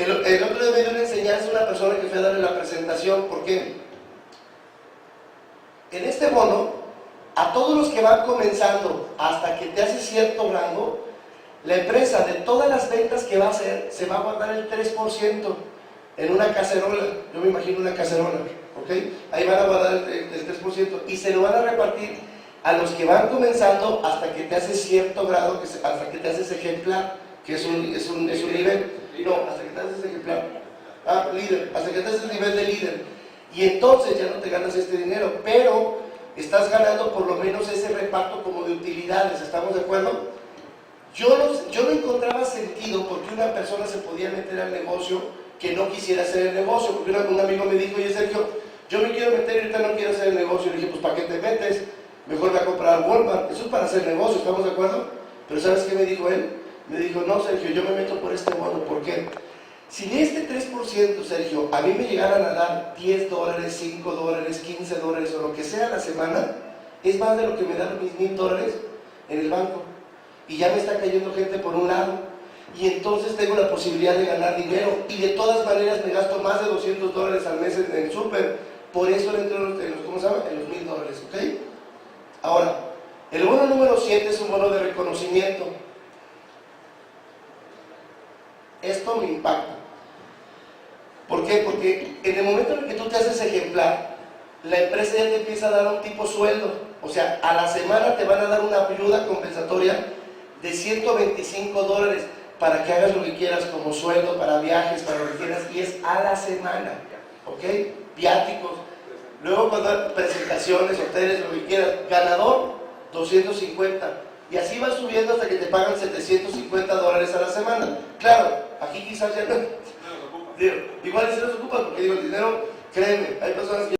El otro día me dio una enseñanza una persona que fue a darle la presentación. ¿Por qué? En este bono, a todos los que van comenzando hasta que te hace cierto rango, la empresa de todas las ventas que va a hacer se va a guardar el 3% en una cacerola. Yo me imagino una cacerola, ¿ok? Ahí van a guardar el 3% y se lo van a repartir a los que van comenzando hasta que te haces cierto grado, hasta que te haces ejemplar, que es un nivel. No, hasta que te haces ejemplar. Líder, hasta que te haces el nivel de líder. Y entonces ya no te ganas este dinero, pero estás ganando por lo menos ese reparto como de utilidades. ¿Estamos de acuerdo? Yo no encontraba sentido porque una persona se podía meter al negocio que no quisiera hacer el negocio, porque un amigo me dijo: oye Sergio, yo me quiero meter y ahorita no quiero hacer el negocio. Y le dije: pues ¿para qué te metes? Mejor voy a comprar Walmart. Eso es para hacer negocio, ¿estamos de acuerdo? Pero ¿sabes qué me dijo él? Me dijo: no Sergio, yo me meto por este bono. ¿Por qué? Si de este 3%, Sergio, a mí me llegaran a dar $10, $5, $15 o lo que sea a la semana, es más de lo que me dan mis $1000 en el banco. Y ya me está cayendo gente por un lado, y entonces tengo la posibilidad de ganar dinero, y de todas maneras me gasto más de $200 al mes en el súper. Por eso entro en los ¿cómo se llama? En los $1000, ¿ok? Ahora, el bono número 7 es un bono de reconocimiento. Esto me impacta. ¿Por qué? Porque en el momento en el que tú te haces ejemplar, la empresa ya te empieza a dar un tipo sueldo. O sea, a la semana te van a dar una ayuda compensatoria de $125 para que hagas lo que quieras como sueldo, para viajes, para lo que quieras, y es a la semana, ¿ok? Viáticos, luego cuando presentaciones, hoteles, lo que quieras. Ganador, 250, y así va subiendo hasta que te pagan $750 a la semana. Claro, aquí quizás ya no, digo, igual si no se ocupa, porque digo, el dinero, créeme, hay personas que